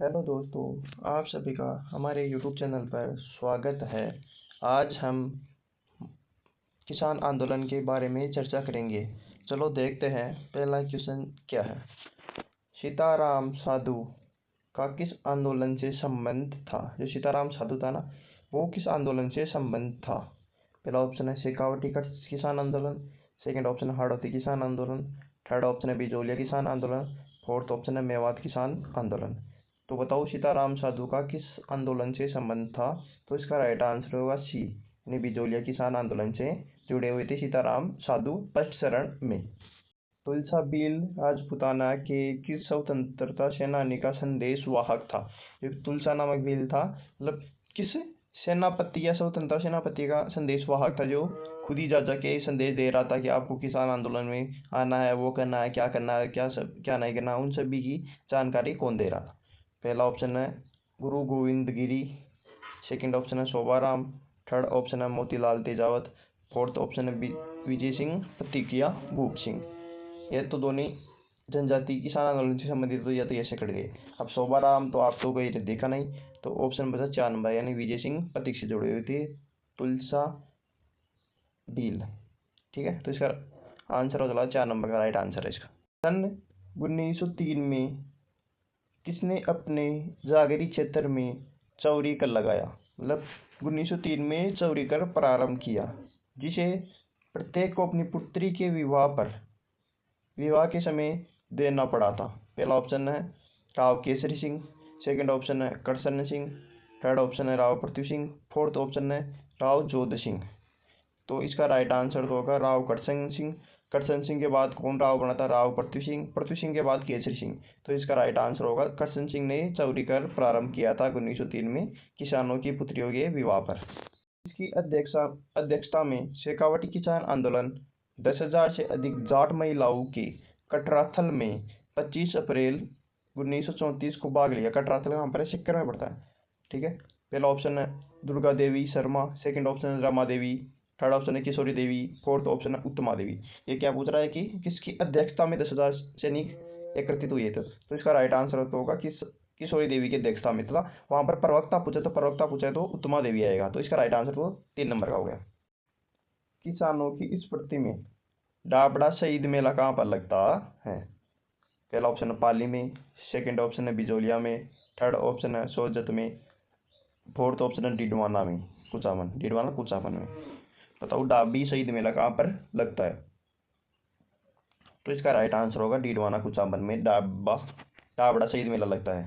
Hello दोस्तों, आप सभी का हमारे यूट्यूब चैनल पर स्वागत है। आज हम किसान आंदोलन के बारे में चर्चा करेंगे। चलो देखते हैं पहला क्वेश्चन क्या है। सीताराम साधु का किस आंदोलन से संबंध था? जो सीताराम साधु था ना, वो किस आंदोलन से संबंध था? पहला ऑप्शन है शेखावटी का किसान आंदोलन, सेकंड ऑप्शन है हाड़ौती किसान आंदोलन, थर्ड ऑप्शन है बिजोलिया किसान आंदोलन, फोर्थ ऑप्शन है मेवात किसान आंदोलन। तो बताओ सीताराम साधु का किस आंदोलन से संबंध था? तो इसका राइट आंसर होगा सी, यानी बिजोलिया किसान आंदोलन से जुड़े हुए थे सीताराम साधु फर्स्ट चरण में। तुलसा भील राजपूताना के किस स्वतंत्रता सेनानी का संदेश वाहक था? जो तुलसा नामक भील था, मतलब किस सेनापति या स्वतंत्रता सेनापति का संदेश वाहक था, जो खुद ही जा के संदेश दे रहा था कि आपको किसान आंदोलन में आना है, वो करना है, क्या करना है, क्या नहीं करना, उन सभी की जानकारी कौन दे रहा था? पहला ऑप्शन है गुरु गोविंद गिरी, सेकंड ऑप्शन है शोभाराम, थर्ड ऑप्शन है मोतीलाल तेजावत, फोर्थ ऑप्शन है विजय सिंह प्रतिकिया भूप सिंह। ये तो दोनों जनजाति किसान आंदोलन से संबंधित, तो या तो ऐसे कट गए। अब शोभाराम तो आप तो कहीं देखा नहीं, तो ऑप्शन बचा 4 नंबर, यानी विजय सिंह प्रतीक से जुड़े हुए थे तुलसा भील। ठीक है, तो इसका आंसर हो चला 4 नंबर का राइट आंसर है इसका। सन 1903 में किसने अपने जागीरी क्षेत्र में चौरी कर लगाया? मतलब 1903 में चौरी कर प्रारंभ किया, जिसे प्रत्येक को अपनी पुत्री के विवाह के समय देना पड़ा था। पहला ऑप्शन है राव केसरी सिंह, सेकंड ऑप्शन है करसन सिंह, थर्ड ऑप्शन है राव पृथ्वी सिंह, फोर्थ ऑप्शन है राव जोध सिंह। तो इसका राइट आंसर तो होगा राव करसन सिंह। करसन सिंह के बाद कौन राव बना था? राव पृथ्वी सिंह के बाद केसरी सिंह। तो इसका राइट आंसर होगा करसन सिंह ने चौरी कर प्रारंभ किया था 1903 में किसानों की पुत्रियों के विवाह पर। इसकी अध्यक्षता में शेखावटी किसान आंदोलन 10,000 से अधिक जाट महिलाओं के कटराथल में 25 अप्रैल 1934 को भाग लिया। कटराथल कहाँ पर है? सिक्कर में पड़ता है। ठीक है, पहला ऑप्शन है दुर्गा देवी शर्मा, सेकंड ऑप्शन है रमा देवी, थर्ड ऑप्शन है किशोरी देवी, फोर्थ ऑप्शन है उत्तमा देवी। ये क्या पूछ रहा है कि किसकी अध्यक्षता में 10,000 सैनिक एकत्रित हुए थे? तो इसका राइट आंसर तो होगा किशोरी देवी की अध्यक्षता में था। वहां पर प्रवक्ता पूछे तो उत्तमा देवी आएगा। तो इसका राइट आंसर तो 3 नंबर का हो गया। किसानों की इस प्रति में डाबड़ा शहीद मेला कहाँ पर लगता है? पहला ऑप्शन है पाली में, सेकंड ऑप्शन है बिजोलिया में, थर्ड ऑप्शन है सोजत में, फोर्थ ऑप्शन है डिडवाना कुचामन में। बताओ डाबी शहीद मेला कहाँ पर लगता है? तो इसका राइट आंसर होगा डिडवाना कुचामन में डाबड़ा शहीद मेला लगता है।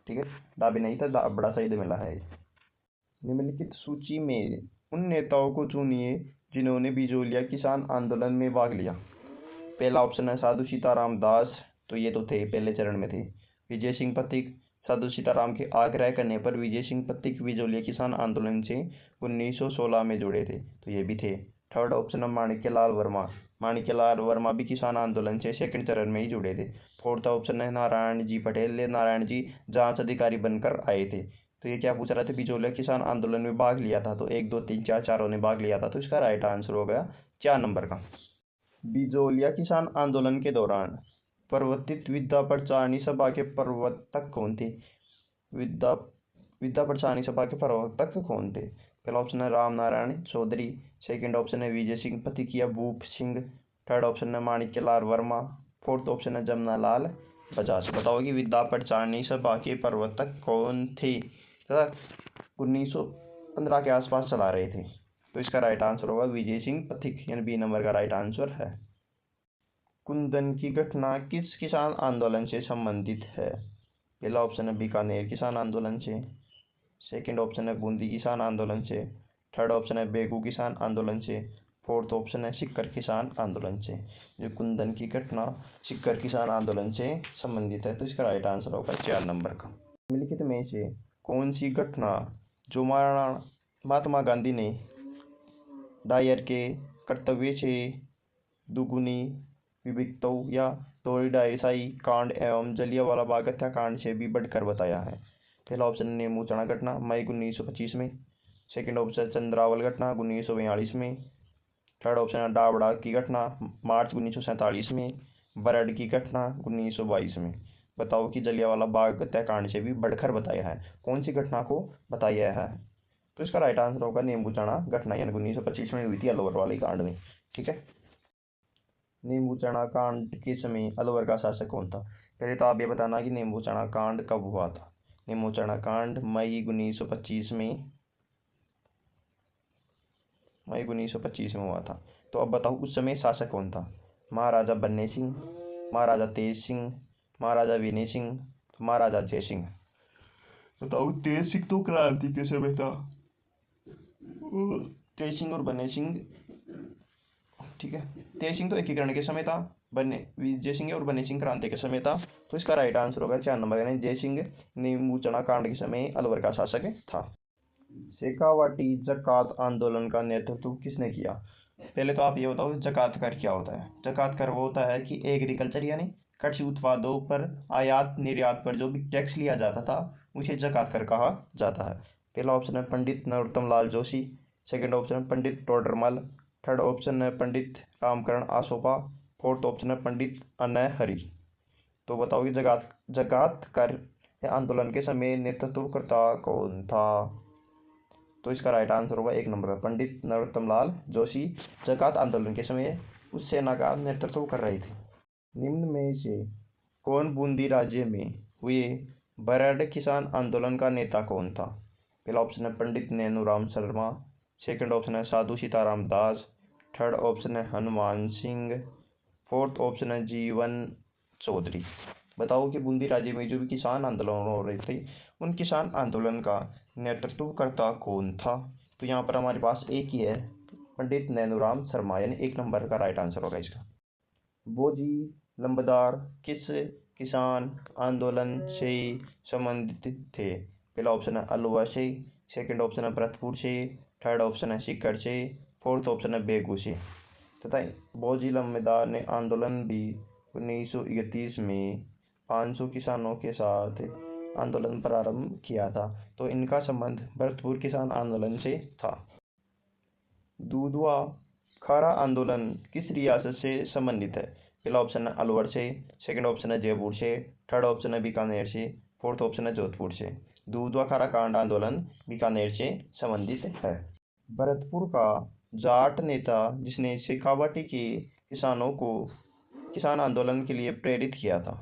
ठीक है, डाबी नहीं था, डाबड़ा शहीद मेला है। निम्नलिखित सूची में उन नेताओं को चुनिए जिन्होंने बिजोलिया किसान आंदोलन में भाग लिया। पहला ऑप्शन है साधु सीताराम दास, तो ये तो थे, पहले चरण में थे। विजय सिंह पथिक, साधु सीताराम के आग्रह करने पर विजय सिंह पथिक बिजोलिया किसान आंदोलन से 1916 में जुड़े थे, तो ये भी थे। थर्ड ऑप्शन है माणिक्यलाल वर्मा भी किसान आंदोलन से सेकंड चरण में ही जुड़े थे। फोर्थ ऑप्शन है नारायण जी पटेल, नारायण जी जांच अधिकारी बनकर आए थे। तो ये क्या पूछ रहा था? बिजोलिया किसान आंदोलन में भाग लिया था, तो 1 2 3 4 चारों ने भाग लिया था। तो इसका राइट आंसर हो गया 4 नंबर का। बिजोलिया किसान आंदोलन के दौरान प्रवर्तित विद्या प्रचारिणी सभा के प्रवर्तक कौन थे? विद्या विद्या प्रचारिणी सभा के प्रवर्तक कौन थे? पहला ऑप्शन है राम नारायण चौधरी, सेकंड ऑप्शन है विजय सिंह पथिकिया भूप सिंह, थर्ड ऑप्शन है माणिक्यलाल वर्मा, फोर्थ ऑप्शन है जमनालाल बजाज। बताओ कि विद्या प्रचारिणी सभा के प्रवर्तक कौन थे तथा 1915 के आसपास चला रहे थे? तो इसका राइट आंसर होगा विजय सिंह पथिक, यानी बी नंबर का राइट आंसर है। कुंदन की घटना किस किसान आंदोलन से संबंधित है? पहला ऑप्शन है बीकानेर किसान आंदोलन से, सेकंड ऑप्शन है बूंदी किसान आंदोलन से, थर्ड ऑप्शन है बेगू किसान आंदोलन से, फोर्थ ऑप्शन है सिक्कर किसान आंदोलन से। जो कुंदन की घटना सिक्कर किसान आंदोलन से संबंधित है, तो इसका राइट आंसर होगा 4 नंबर का। निम्नलिखित में से कौन सी घटना जो महात्मा गांधी ने दायर के कर्तव्य से दुगुनी विविधताओं या तोड़ाई कांड एवं जलियांवाला बाग हत्याकांड से भी बढ़कर बताया है? पहला ऑप्शन नेमू चढ़ा घटना मई 1925 में, सेकंड ऑप्शन चंद्रावल घटना 1942 में, थर्ड ऑप्शन है डाबड़ा की घटना मार्च 1947 में, बरड की घटना 1922 में। बताओ कि जलियांवाला बाग हत्याकांड से भी बढ़कर बताया है, कौन सी घटना को बताया है? तो इसका राइट आंसर होगा नींबू चढ़ा घटना, यानी 1925 में हुई थी अलवर वाली कांड में। ठीक है, नींबू चढ़ा कांड के समय अलवर का शासक कौन था? पहले तो आप ये बताना कि नींबू चढ़ा कांड कब हुआ था। नींबू चढ़ा कांड मई 1925 में हुआ था। तो अब बताओ उस समय शासक कौन था? महाराजा बन्ने सिंह, महाराजा तेज सिंह, महाराजा विनय सिंह, महाराजा जय सिंह। बताओ तेज सिंह तो क्रांति के समय था, तेज सिंह और बन्ने सिंह, ठीक है, तेज सिंह तो एकीकरण के समय था, बन्ने जय सिंह और बन्ने सिंह क्रांति के समय था। तो इसका राइट आंसर होगा 4 नंबर, यानी जय सिंह नींबू चढ़ा कांड के समय अलवर का शासक था। शेखावाटी जकात आंदोलन का नेतृत्व किसने किया? पहले तो आप ये बताओ जकात कर क्या होता है? जकात कर वो होता है कि एग्रीकल्चर यानी कृषि उत्पादों पर आयात निर्यात पर जो भी टैक्स लिया जाता था उसे जकात कर कहा जाता है। पहला ऑप्शन है पंडित नरोत्तम लाल जोशी, सेकंड ऑप्शन है पंडित टोडरमल, थर्ड ऑप्शन है पंडित रामकरण आसोपा, फोर्थ ऑप्शन है पंडित अनय हरि। तो बताओ कि जकात कर आंदोलन के समय नेतृत्वकर्ता कौन था? तो इसका राइट आंसर होगा 1 नंबर पंडित नरोत्तम लाल जोशी जकात आंदोलन के समय उस सेना का नेतृत्व कर रहे थे। निम्न में से कौन बूंदी राज्य में हुए बरड किसान आंदोलन का नेता कौन था? पहला ऑप्शन है पंडित नैनूराम शर्मा, सेकंड ऑप्शन है साधु सीताराम दास, थर्ड ऑप्शन है हनुमान सिंह, फोर्थ ऑप्शन है जीवन चौधरी। बताओ कि बूंदी राज्य में जो भी किसान आंदोलन हो रहे थे उन किसान आंदोलन का नेतृत्वकर्ता कौन था? तो यहाँ पर हमारे पास एक ही है, पंडित नैनूराम शर्मा, यानी 1 नंबर का राइट आंसर होगा इसका। बोजी लंबदार किस किसान आंदोलन से संबंधित थे? पहला ऑप्शन है अलवर से, सेकंड ऑप्शन है भरतपुर से, थर्ड ऑप्शन है सीकर से, फोर्थ ऑप्शन है बेगू से। तथा बोजी लंबदार ने आंदोलन भी 1931 में 500 किसानों के साथ आंदोलन प्रारंभ किया था। तो इनका संबंध भरतपुर किसान आंदोलन से था। दूधवा खारा आंदोलन किस रियासत से संबंधित है? पहला ऑप्शन है अलवर से, सेकंड ऑप्शन है जयपुर से, थर्ड ऑप्शन है बीकानेर से, फोर्थ ऑप्शन है जोधपुर से। दूधवा खारा कांड आंदोलन बीकानेर से संबंधित है। भरतपुर का जाट नेता जिसने शेखावाटी के किसानों को किसान आंदोलन के लिए प्रेरित किया था?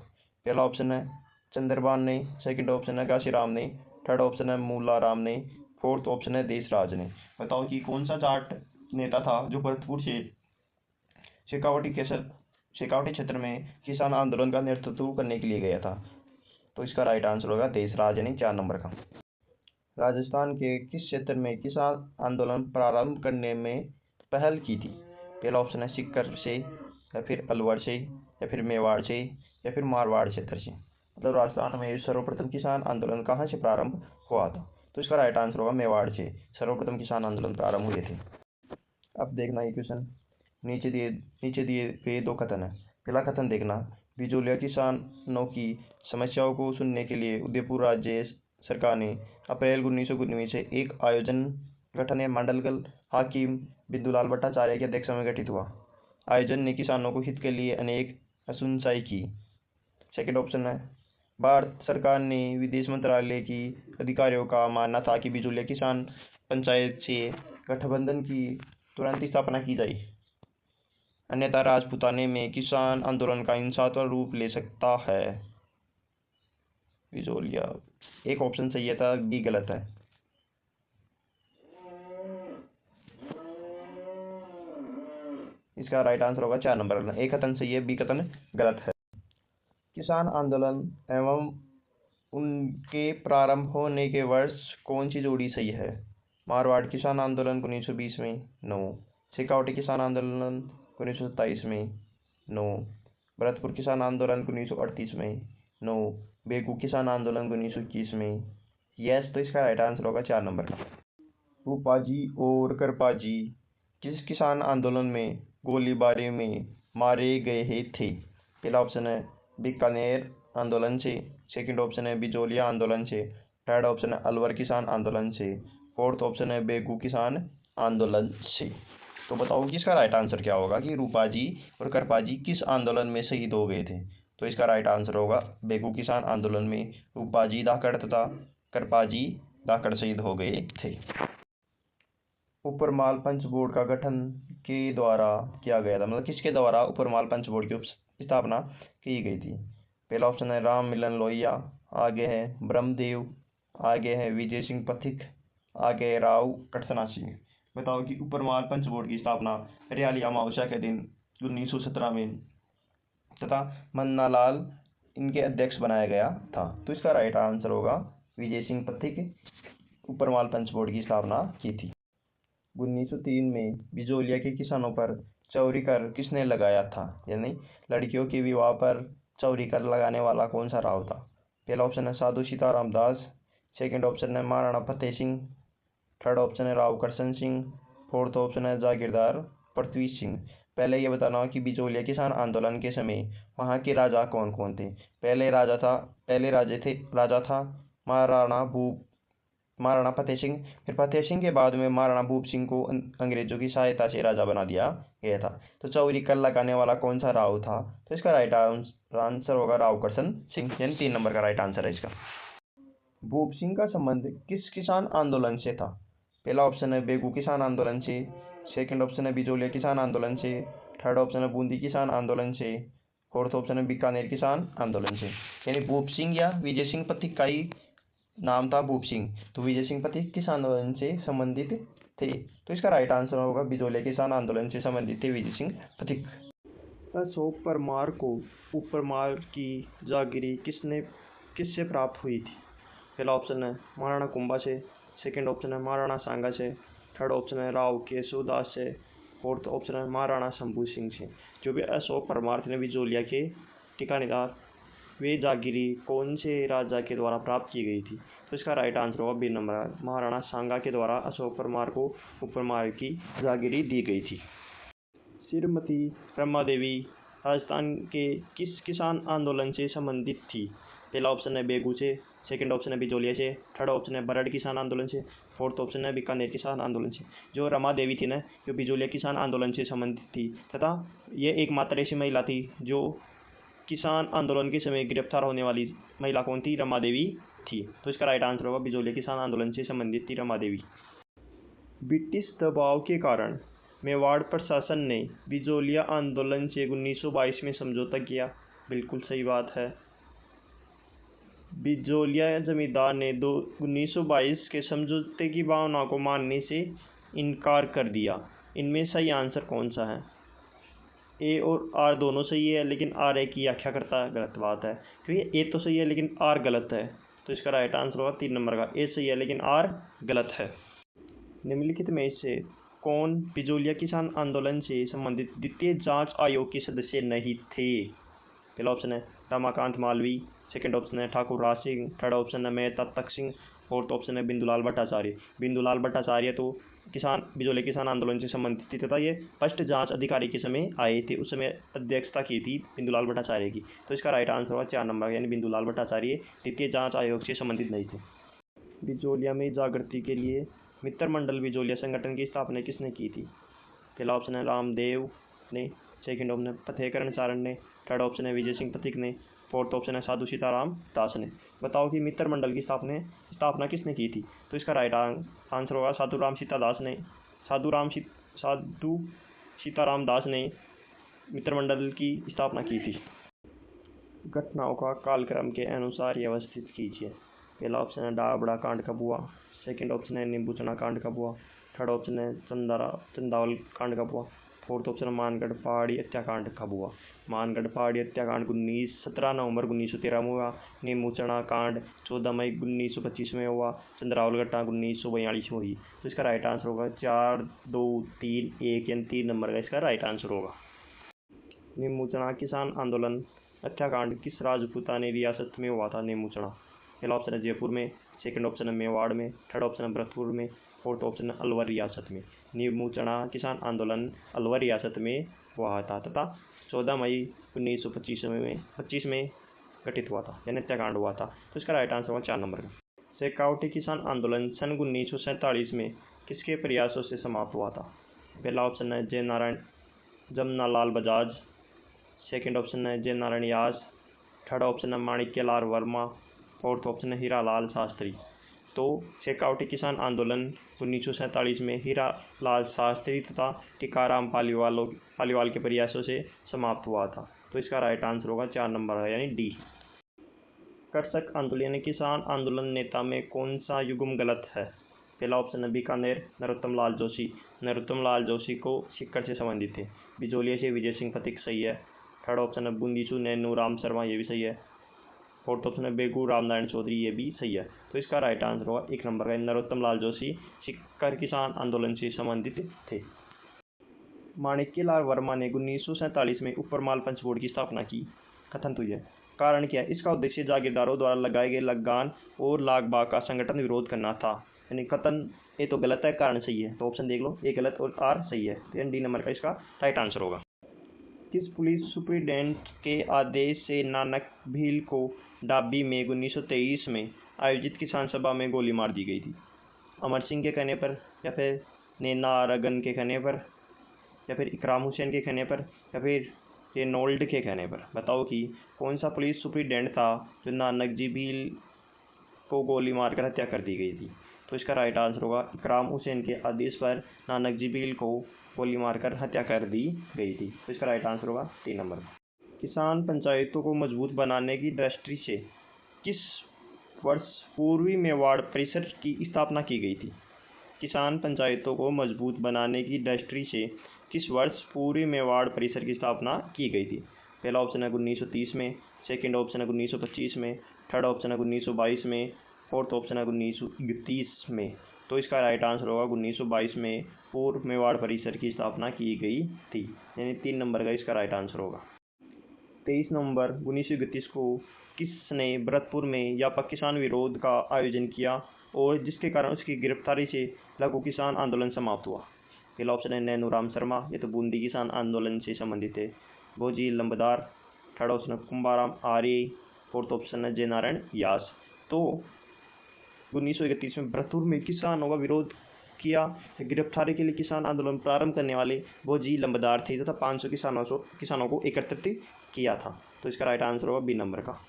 पहला ऑप्शन है चंद्रबान ने, सेकंड ऑप्शन है काशीराम ने, थर्ड ऑप्शन है मूलाराम ने, फोर्थ ऑप्शन है देशराज ने। बताओ कि कौन सा जाट नेता था जो भरतपुर से शेखावाटी क्षेत्र में किसान आंदोलन का नेतृत्व करने के लिए गया था? तो इसका राइट आंसर होगा देशराज, यानी 4 नंबर का। राजस्थान के किस क्षेत्र में किसान आंदोलन प्रारंभ करने में पहल की थी? पहला ऑप्शन है सीकर से, या फिर अलवर से, या फिर मेवाड़ से, या फिर मारवाड़ क्षेत्र से। मतलब राजस्थान में सर्वप्रथम किसान आंदोलन कहाँ से प्रारंभ हुआ था? तो इसका राइट आंसर होगा मेवाड़ से सर्वप्रथम किसान आंदोलन प्रारंभ हुए थे। अब देखना ये क्वेश्चन, नीचे दिए गए 2 कथन है। पहला कथन देखना, बिजोलिया किसानों की समस्याओं को सुनने के लिए उदयपुर राज्य सरकार ने अप्रैल 1919 से एक आयोजन गठन मंडल हाकिम बिंदुलाल भट्टाचार्य की अध्यक्षता में गठित हुआ। आयोजन ने किसानों को हित के लिए अनेक अनुशंसाएं की। सेकंड ऑप्शन है भारत सरकार ने विदेश मंत्रालय की अधिकारियों का मानना था कि बिजोलिया किसान पंचायत से गठबंधन की तुरंत स्थापना की जाए, अन्यथा राजपूताने में किसान आंदोलन का हिंसात्मक रूप ले सकता है। बिजोलिया, एक ऑप्शन सही था, बी गलत है। इसका राइट आंसर होगा 4 नंबर, एक कथन सही है, बी कथन गलत है। किसान आंदोलन एवं उनके प्रारंभ होने के वर्ष कौन सी जोड़ी सही है? मारवाड़ किसान आंदोलन 1920 में 9, शेखावाटी किसान आंदोलन 1927 में 9, भरतपुर किसान आंदोलन 1938 में 9, बेगू किसान आंदोलन 1921 में यस। तो इसका राइट आंसर होगा 4 नंबर का। रूपाजी और करपाजी किस किसान आंदोलन में गोलीबारी में मारे गए थे? पहला ऑप्शन है बीकानेर आंदोलन से, सेकंड ऑप्शन है बिजोलिया आंदोलन से, थर्ड ऑप्शन है अलवर किसान आंदोलन से, फोर्थ ऑप्शन है बेगू किसान आंदोलन से। तो बताओ कि इसका राइट आंसर क्या होगा कि रूपाजी और करपाजी किस आंदोलन में शहीद हो गए थे? तो इसका राइट आंसर होगा बेगू किसान आंदोलन में रूपाजी धाकड़ तथा करपाजी धाकड़ शहीद हो गए थे। उपरमाल पंच बोर्ड का गठन के द्वारा किया गया था, मतलब किसके द्वारा उपरमाल पंच बोर्ड की स्थापना की गई थी। पहला ऑप्शन है राम मिलन लोहिया, आगे है ब्रह्मदेव, आगे है विजय सिंह पथिक, आगे है राव कटसना सिंह। बताओ कि उपरमाल पंच बोर्ड की स्थापना हरियाली अमावस्या के दिन 1917 में तथा मन्नालाल इनके अध्यक्ष बनाया गया था। तो इसका राइट आंसर होगा विजय सिंह पथिक उपरमाल पंच बोर्ड की स्थापना की थी। 1903 में बिजोलिया के किसानों पर चौरी कर किसने लगाया था, यानी लड़कियों के विवाह पर चौरी कर लगाने वाला कौन सा राव था। पहला ऑप्शन है साधु सीताराम दास, सेकंड ऑप्शन है महाराणा फतेह सिंह, थर्ड ऑप्शन है राव करसन सिंह, फोर्थ ऑप्शन है जागीरदार पृथ्वी सिंह। पहले ये बताना हो कि बिजोलिया किसान आंदोलन के समय वहाँ के राजा कौन कौन थे। पहले राजा था महाराणा फतेह सिंह। फिर फतेह सिंह के बाद में महाराणा भूप सिंह को अंग्रेजों की सहायता से राजा बना दिया गया था। तो चौरी कर लगाने वाला कौन सा राव था, तो इसका राइट आंसर होगा राव करसन सिंह, यानी 3 नंबर का राइट आंसर है इसका। भूप सिंह का संबंध किस किसान आंदोलन से था। पहला ऑप्शन है बेगू किसान आंदोलन से, सेकंड ऑप्शन है बिजोलिया किसान आंदोलन से, थर्ड ऑप्शन है बूंदी किसान आंदोलन से, फोर्थ ऑप्शन है बीकानेर किसान आंदोलन से। यानी भूप सिंह या विजय सिंह पथिक का ही नाम था भूप सिंह, तो विजय सिंह पथिक किस आंदोलन से संबंधित थे। तो इसका राइट आंसर होगा बिजोलिया किसान आंदोलन से संबंधित थे विजय सिंह पथिक। अशोक परमार को उपरमाल की जागीरी किससे प्राप्त हुई थी। पहला ऑप्शन है महाराणा कुंभा से, सेकंड ऑप्शन है महाराणा सांगा से, थर्ड ऑप्शन है राव केशवदास से, फोर्थ ऑप्शन है महाराणा शंभू सिंह से। जो भी अशोक परमार थे बिजोलिया के ठिकानेदार, वे जागीरी कौन से राजा के द्वारा प्राप्त की गई थी। तो इसका राइट आंसर होगा बी नंबर, महाराणा सांगा के द्वारा अशोक परमार को उपरमाल की जागीरी दी गई थी। श्रीमती रमा देवी राजस्थान के किस किसान आंदोलन से संबंधित थी। पहला ऑप्शन है बेगू से, सेकंड ऑप्शन है बिजोलिया से, थर्ड ऑप्शन है बरड़ किसान आंदोलन से, फोर्थ ऑप्शन है बीकानेर किसान आंदोलन से। जो रमा देवी थी ना, जो बिजोलिया किसान आंदोलन से संबंधित थी तथा ये एकमात्र ऐसी महिला थी जो किसान आंदोलन के समय गिरफ्तार होने वाली महिला कौन थी, रमा देवी थी। तो इसका राइट आंसर होगा बिजोलिया किसान आंदोलन से संबंधित थी रमा देवी। ब्रिटिश दबाव के कारण मेवाड़ प्रशासन ने बिजोलिया आंदोलन से 1922 में समझौता किया। बिल्कुल सही बात है। बिजोलिया जमींदार ने 1922 के समझौते की भावना को मानने से इनकार कर दिया। इनमें सही आंसर कौन सा है। ए और आर दोनों सही है, लेकिन आर ए की व्याख्या करता है, गलत बात है, क्योंकि ए तो सही है लेकिन आर गलत है। तो इसका राइट आंसर होगा 3 नंबर का, ए सही है लेकिन आर गलत है। निम्नलिखित में से कौन बिजोलिया किसान आंदोलन से संबंधित द्वितीय जांच आयोग के सदस्य नहीं थे। पहला ऑप्शन है रमाकांत मालवी, सेकंड ऑप्शन है ठाकुर राज सिंह, थर्ड ऑप्शन है मेहता तख्त सिंह, फोर्थ ऑप्शन है बिंदुलाल भट्टाचार्य। बिंदुलाल भट्टाचार्य तो बिजोलिया किसान आंदोलन से संबंधित थी तथा ये फर्स्ट जांच अधिकारी के समय आए थे, उस समय अध्यक्षता की थी बिंदुलाल भट्टाचार्य की। तो इसका राइट आंसर होगा 4 नंबर, यानी बिंदुलाल भट्टाचार्य द्वितीय जांच आयोग से संबंधित नहीं थे। बिजोलिया में जागृति के लिए मित्र मंडल बिजोलिया संगठन की स्थापना किसने की थी। पहला ऑप्शन है रामदेव ने, सेकंड ऑप्शन है फतेहकरण चारण ने, थर्ड ऑप्शन है विजय सिंह पथिक ने, फोर्थ ऑप्शन है साधु सीताराम दास ने। बताओ कि मित्र मंडल की स्थापना किसने की थी। तो इसका राइट आंसर होगा साधु सीताराम दास ने मित्र मंडल की स्थापना की थी। घटनाओं का कालक्रम के अनुसार व्यवस्थित कीजिए। पहला ऑप्शन है डाबड़ा कांड कब हुआ, सेकंड ऑप्शन है नींबूचना कांड कब हुआ, थर्ड ऑप्शन है चंदावल कांड कब हुआ, फोर्थ ऑप्शन है मानगढ़ पहाड़ी हत्याकांड कब हुआ। मानगढ़ पहाड़ी हत्याकांड 17 नवंबर 1913 में हुआ, नींबूचना कांड 14 मई 1925 में हुआ, चंद्रावल घटना 1942 में हुई। तो इसका राइट आंसर होगा 4, 2, 3, 1 यानी 3 नंबर का इसका राइट आंसर होगा। नींबूचना किसान आंदोलन हत्याकांड किस राजपूतानी रियासत में हुआ था। नींबूचना पहला ऑप्शन है जयपुर में, सेकंड ऑप्शन है मेवाड़ में, थर्ड ऑप्शन है भरतपुर में, फोर्थ ऑप्शन है अलवर रियासत में। नींबूचना किसान आंदोलन अलवर रियासत में हुआ था तथा 14 मई 1925 में घटित हुआ था, यानी हत्याकांड हुआ था। तो इसका राइट आंसर होगा 4 नंबर का। शेखावटी किसान आंदोलन सन 1947 में किसके प्रयासों से समाप्त हुआ था। पहला ऑप्शन है जमनालाल बजाज, सेकंड ऑप्शन है जय नारायण यास, थर्ड ऑप्शन है माणिक्यलाल वर्मा, फोर्थ ऑप्शन है हीरालाल शास्त्री। तो शेखावटी किसान आंदोलन 1947 में हीरालाल शास्त्री तथा टीकाराम पालीवाल के प्रयासों से समाप्त हुआ था। तो इसका राइट आंसर होगा 4 नंबर है यानी डी। कर्षक आंदोलन यानी किसान आंदोलन नेता में कौन सा युग्म गलत है? पहला ऑप्शन है बीकानेर नरोत्तम लाल जोशी। नरोत्तम लाल जोशी को सीकर से संबंधित थे। बिजोलिया से विजय सिंह पथिक सही है। थर्ड ऑप्शन है बूंदीशु नैनू राम शर्मा, ये भी सही है। फोर्थ ऑप्शन है बेगू रामनारायण चौधरी, ये भी सही है। तो इसका राइट आंसर होगा 1 नंबर का, नरोत्तम लाल जोशी सीकर किसान आंदोलन से संबंधित थे। माणिक्यलाल वर्मा ने 1947 में ऊपरमाल पंच बोर्ड की स्थापना की। कथन तो यह कारण क्या है? इसका उद्देश्य जागीरदारों द्वारा लगाए गए लगान और लाग बाग का संगठन विरोध करना था। यानी कथन ये तो गलत है, कारण सही है। तो ऑप्शन देख लो, ए गलत और आर सही है। तो डी नंबर का इसका राइट आंसर होगा। किस पुलिस सुप्रिटेंडेंट के आदेश से नानक भील को डाबी में 1923 में आयोजित किसान सभा में गोली मार दी गई थी? अमर सिंह के कहने पर, या फिर नैना रगन के कहने पर, या फिर इकराम हुसैन के कहने पर, या फिर रेनॉल्ड के कहने पर? बताओ कि कौन सा पुलिस सुप्रिटेंडेंट था जो नानक जी भील को गोली मारकर हत्या कर दी गई थी? तो इसका राइट आंसर होगा इकराम हुसैन के आदेश पर नानक जी भील को गोली मारकर हत्या कर दी गई थी। तो इसका राइट आंसर होगा 3 नंबर। किसान पंचायतों को मजबूत बनाने की दृष्टि से किस वर्ष पूर्वी मेवाड़ परिषद की स्थापना की गई थी? किसान पंचायतों को मजबूत बनाने की दृष्टि से किस वर्ष पूर्वी मेवाड़ परिषद की स्थापना की गई थी? पहला ऑप्शन है 1930 में, सेकंड ऑप्शन है 1925 में, थर्ड ऑप्शन है 1922 में, फोर्थ ऑप्शन है 1931 में। तो इसका राइट आंसर होगा 1922 में पूर्व मेवाड़ परिषद की स्थापना की गई थी, यानी 3 नंबर का इसका राइट आंसर होगा। 23 नवंबर 1931 को किसने भरतपुर में व्यापक किसान विरोध का आयोजन किया और जिसके कारण उसकी गिरफ्तारी से लघु किसान आंदोलन समाप्त हुआ? पहला ऑप्शन है नैनू राम शर्मा, ये तो बूंदी किसान आंदोलन से संबंधित है। भोजी लंबदार, थर्ड ऑप्शन है कुंभाराम आर्य, फोर्थ ऑप्शन है जयनारायण व्यास। तो 1931 में भरतपुर में किसानों का विरोध किया, गिरफ्तारी के लिए किसान आंदोलन प्रारंभ करने वाले भोजी लंबदार थे तथा 500 किसानों को एकत्रित किया था। तो इसका राइट आंसर होगा बी नंबर का।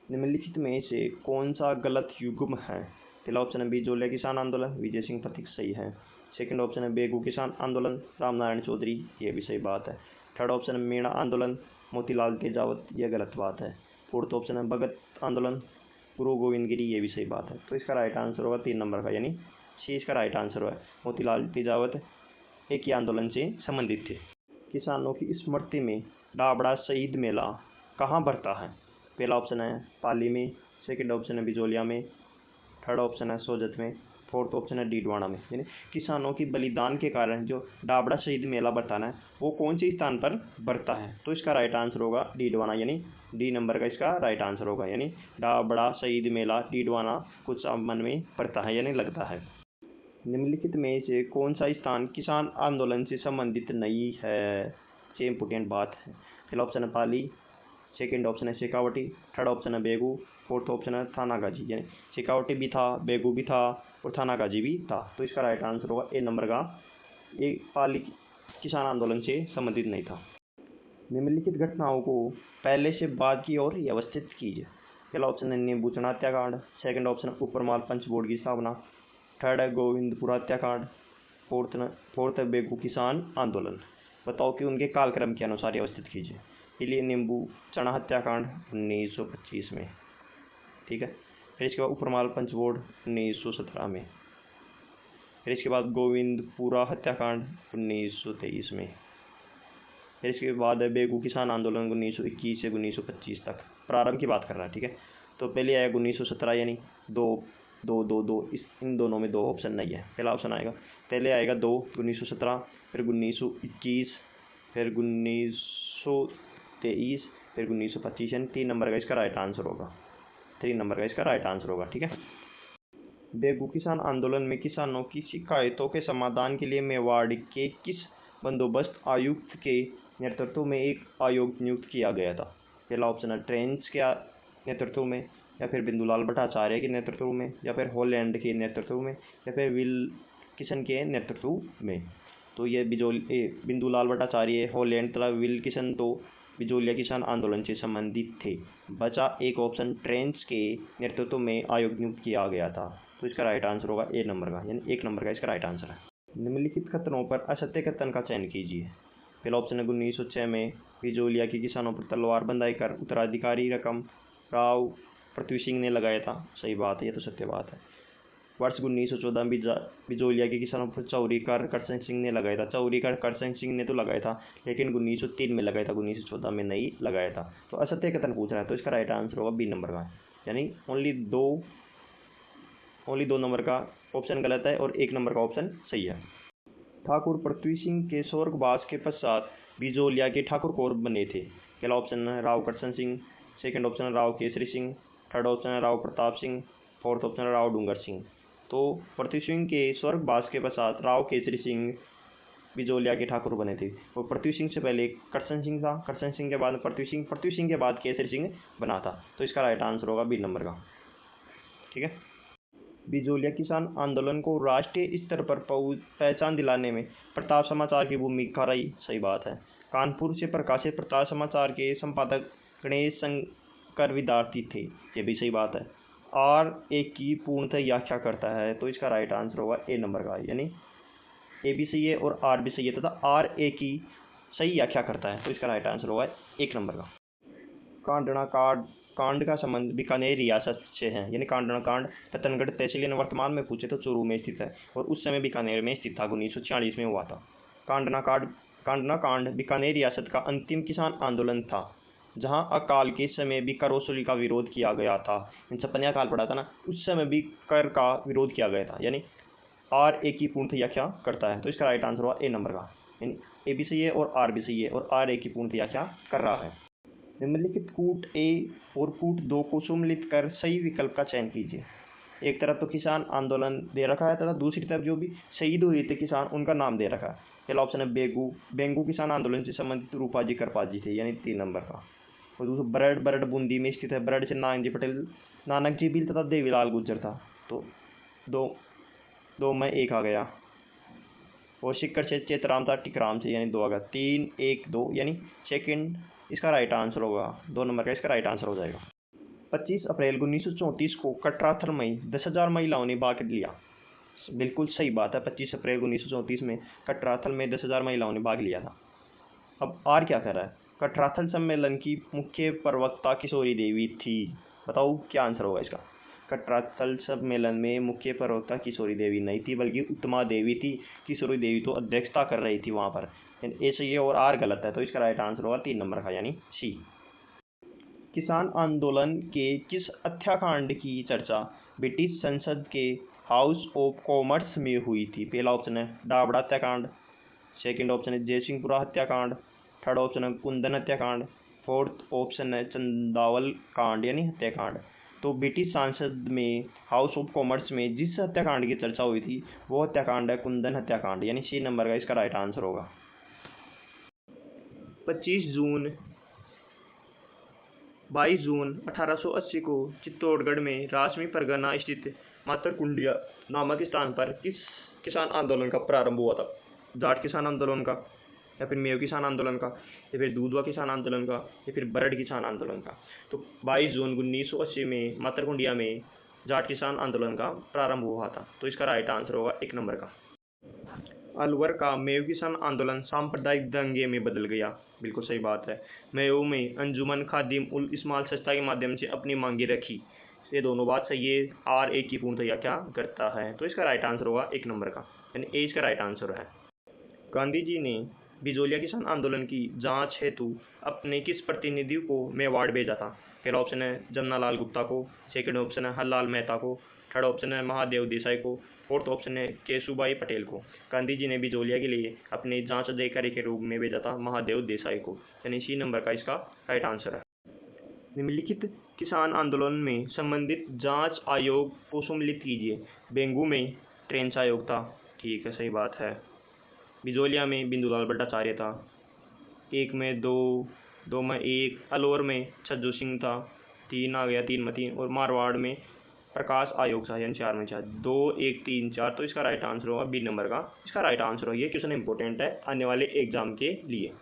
निम्नलिखित में से कौन सा गलत युग्म है? पहला ऑप्शन है बिजोलिया किसान आंदोलन, विजय सिंह पथिक सही है। सेकंड ऑप्शन है बेगू किसान आंदोलन, रामनारायण चौधरी, ये भी सही बात है। थर्ड ऑप्शन है मीणा आंदोलन, मोतीलाल तेजावत, यह गलत बात है। फोर्थ ऑप्शन है भगत आंदोलन, गुरु गोविंद गिरी, ये भी सही बात है। तो इसका राइट आंसर होगा 3 नंबर का, यानी सी इसका राइट आंसर है। मोतीलाल तेजावत एक ही आंदोलन से संबंधित थे। किसानों की स्मृति में डाबड़ा शहीद मेला कहाँ भरता है? पहला ऑप्शन है पाली में, सेकंड ऑप्शन है बिजोलिया में, थर्ड ऑप्शन है सोजत में, फोर्थ ऑप्शन है डीडवाना में। यानी किसानों की बलिदान के कारण जो डाबड़ा शहीद मेला बरताना है वो कौन से स्थान पर बरता है? तो इसका राइट आंसर होगा डीडवाना, यानी डी नंबर का इसका राइट आंसर होगा। यानी डाबड़ा शहीद मेला डीडवाना कुछ मन में पड़ता है यानी लगता है। निम्नलिखित में से कौन सा स्थान किसान आंदोलन से संबंधित नहीं है? ये इंपोर्टेंट बात है। पहला ऑप्शन है पाली, सेकंड ऑप्शन है शेखावटी, थर्ड ऑप्शन है बेगू, फोर्थ ऑप्शन है थानागाजी। यानी शेखावटी भी था, बेगू भी था और थानागाजी भी था। तो इसका राइट आंसर होगा ए नंबर का, ये पाली किसान आंदोलन से संबंधित नहीं था। निम्नलिखित घटनाओं को पहले से बाद की ओर व्यवस्थित कीजिए। पहला ऑप्शन है नींबूचना हत्याकांड, सेकंड ऑप्शन है ऊपरमाल पंच बोर्ड की स्थापना, थर्ड है गोविंदपुरा हत्याकांड, फोर्थ है बेगू किसान आंदोलन। बताओ कि उनके कालक्रम के अनुसार व्यवस्थित कीजिए। इसलिए नींबू चना हत्याकांड 1925 में, ठीक है। फिर इसके बाद ऊपरमाल पंच बोर्ड 1917 में, फिर इसके बाद गोविंदपुरा हत्याकांड 1923 में, फिर इसके बाद है बेगू किसान आंदोलन 1921 से 1925 तक प्रारंभ की बात कर रहा है, ठीक है। तो पहले आएगा 1917, यानी 2 इन दोनों में 2 ऑप्शन नहीं है। पहला ऑप्शन आएगा, पहले आएगा 2 1917, फिर 1921, फिर 1923, फिर 1925, यानी 3 नंबर का इसका राइट आंसर होगा। 3 नंबर का इसका राइट आंसर होगा, ठीक है। बेगू किसान आंदोलन में किसानों की शिकायतों के समाधान के लिए मेवाड़ के किस बंदोबस्त आयुक्त के नेतृत्व में एक आयोग नियुक्त किया गया था? पहला ऑप्शन है ट्रेंच के नेतृत्व में, या फिर बिंदुलाल भट्टाचार्य के नेतृत्व में, या फिर हॉलैंड के नेतृत्व में, या फिर विल्किसन के नेतृत्व में। तो ये बिंदुलाल भट्टाचार्य, हॉलैंड तथा विल्किसन तो बिजोलिया किसान आंदोलन से संबंधित थे। बचा एक ऑप्शन, ट्रेंच के नेतृत्व में आयोग नियुक्त किया गया था। तो इसका राइट आंसर होगा ए नंबर का, यानी 1 नंबर का इसका राइट आंसर है। निम्नलिखित कथनों पर असत्य कथन का चयन कीजिए। पहला ऑप्शन है 1906 में बिजोलिया के किसानों पर तलवार बंधाई कर उत्तराधिकारी रकम राव पृथ्वी सिंह ने लगाया था। सही बात है, ये तो सत्य बात है। वर्ष 1914 में बिजोलिया के किसानों पर चौरी कर करसन सिंह ने लगाया था। चौरी कर करसन सिंह ने तो लगाया था, लेकिन 1903 में लगाया था, 1914 में नहीं लगाया था। तो असत्य कथन पूछ रहा है, तो इसका राइट आंसर होगा बी नंबर का, यानी ओनली दो नंबर का ऑप्शन गलत है और 1 नंबर का ऑप्शन सही है। ठाकुर पृथ्वी सिंह के स्वर्गवास के पश्चात बिजोलिया के ठाकुर कौन बने थे? पहला ऑप्शन है राव करसन सिंह, सेकंड ऑप्शन है राव केसरी सिंह, थर्ड ऑप्शन है राव प्रताप सिंह, फोर्थ ऑप्शन है राव डूंगर सिंह। तो पृथ्वी सिंह के स्वर्गवास के पश्चात राव केसरी सिंह बिजोलिया के ठाकुर बने थे। वो पृथ्वी सिंह से पहले करसन सिंह था, करसन सिंह के बाद पृथ्वी सिंह के बाद केसरी सिंह बना था। तो इसका राइट आंसर होगा बी नंबर का। ठीक है। बिजोलिया किसान आंदोलन को राष्ट्रीय स्तर पर पहचान दिलाने में प्रताप समाचार की भूमिका रही। सही बात है। कानपुर से प्रकाशित प्रताप समाचार के संपादक गणेश शंकर विद्यार्थी थे। ये भी सही बात है। आर एक की पूर्णतः व्याख्या करता है। तो इसका राइट आंसर होगा ए नंबर का, यानी ए भी सही है और आर भी सही है तथा आर ए की सही व्याख्या करता है। तो इसका राइट आंसर होगा 1 नंबर का। कांडना कांड का संबंध बीकानेर रियासत से है, यानी कांडना कांड रतनगढ़ तहसील यानी वर्तमान में पूछे तो चूरू में स्थित है और उस समय बीकानेर में स्थित था, 1946 में हुआ था। कांडना कांड बीकानेर रियासत का अंतिम किसान आंदोलन था, जहां अकाल के समय भी कर वसूली का विरोध किया गया था। इन छप्पन अकाल पड़ा था ना, उस समय भी कर का विरोध किया गया था, यानी आर ए की पूर्ण व्याख्या करता है। तो इसका राइट आंसर हुआ ए नंबर का, यानी ए भी सही है और आर भी सही है और आर ए की पूर्ण व्याख्या कर रहा है। निम्नलिखित कूट ए और कूट 2 को सम्मिलित कर सही विकल्प का चयन कीजिए। एक तरफ तो किसान आंदोलन दे रखा है तथा दूसरी तरफ जो भी शहीद हुए थे किसान उनका नाम दे रखा है। पहला ऑप्शन है बेंगू किसान आंदोलन से संबंधित रूपाजी करपाजी थे, यानी 3 नंबर का। और दूसरा बरड बूंदी में स्थित है। बरड से नानक जी भील तथा देवीलाल गुज्जर था। तो दो में 1 आ गया। और सिक्कर से चेतराम था टिकराम से, यानी 2 आ गया। 3 1 2, यानी सेकंड इसका राइट आंसर होगा, 2 नंबर का इसका राइट आंसर हो जाएगा। 25 अप्रैल 1934 को कटराथल में 10,000 महिलाओं ने भाग लिया। बिल्कुल सही बात है। 25 अप्रैल 1934 में कटराथल में 10,000 महिलाओं ने भाग लिया था। अब आर क्या कर रहा है? कटराथल सम्मेलन की मुख्य प्रवक्ता किशोरी देवी थी। बताओ क्या आंसर होगा इसका? कटराथल सम्मेलन में मुख्य प्रवक्ता किशोरी देवी नहीं थी, बल्कि उत्तमा देवी थी। किशोरी देवी तो अध्यक्षता कर रही थी वहाँ पर। ए सही है और आर गलत है। तो इसका राइट आंसर होगा 3 नंबर का, यानी सी। किसान आंदोलन के किस हत्याकांड की चर्चा ब्रिटिश संसद के हाउस ऑफ कॉमन्स में हुई थी? पहला ऑप्शन है डाबड़ा हत्याकांड, सेकंड ऑप्शन है जयसिंहपुरा हत्याकांड, थर्ड ऑप्शन है कुंदन हत्याकांड, फोर्थ ऑप्शन है चंदावल कांड यानी हत्याकांड। तो ब्रिटिश संसद में हाउस ऑफ कॉमन्स में जिस हत्याकांड की चर्चा हुई थी वो हत्याकांड है कुंदन हत्याकांड, यानी सी नंबर का इसका राइट आंसर होगा। 22 जून 1880 को चित्तौड़गढ़ में राजमी परगना स्थित मातरकुंडिया नामक स्थान पर किस किसान आंदोलन का प्रारंभ हुआ था? जाट किसान आंदोलन का, या फिर मेव किसान आंदोलन का, या फिर दूधवा किसान आंदोलन का, या फिर बरड किसान आंदोलन का? तो 22 जून 1980 में मातरकुंडिया में जाट किसान आंदोलन का प्रारंभ हुआ था। तो इसका राइट आंसर होगा 1 नंबर का। अलवर का मेव किसान आंदोलन सांप्रदायिक दंगे में बदल गया। बिल्कुल सही बात है। मेव में अंजुमन खादिम उल इस्माल संस्था के माध्यम से अपनी मांगे रखी। ये दोनों बात सही है। आर ए की पूर्णतया क्या करता है? तो इसका राइट आंसर होगा 1 नंबर का, यानी ए इसका राइट आंसर है। गांधी जी ने बिजोलिया किसान आंदोलन की जांच हेतु अपने किस प्रतिनिधि को मेवाड़ भेजा था? पहला ऑप्शन है जमनालाल गुप्ता को, सेकंड ऑप्शन है हरलाल मेहता को, थर्ड ऑप्शन है महादेव देसाई को, फोर्थ ऑप्शन है केशुभाई पटेल को। गांधी जी ने बिजोलिया के लिए अपने जांच अधिकारी के रूप में भेजा था महादेव देसाई को, यानी सी नंबर का इसका राइट आंसर है। निम्नलिखित किसान आंदोलन में संबंधित जांच आयोग को सम्मिलित कीजिए। बेंगू में ट्रेंच आयोग था, ठीक है, सही बात है। बिजोलिया में बिंदुलाल भट्टाचार्य था। 1 में 2, 2 में 1, अलवर में छज्जू सिंह था, 3 आ गया, 3 में 3, और मारवाड़ में प्रकाश आयोग था, यानी 4 में 4, 2 1 3 4। तो इसका राइट आंसर होगा बी नंबर का, इसका राइट आंसर होगा। ये क्वेश्चन इंपॉर्टेंट है आने वाले एग्जाम के लिए।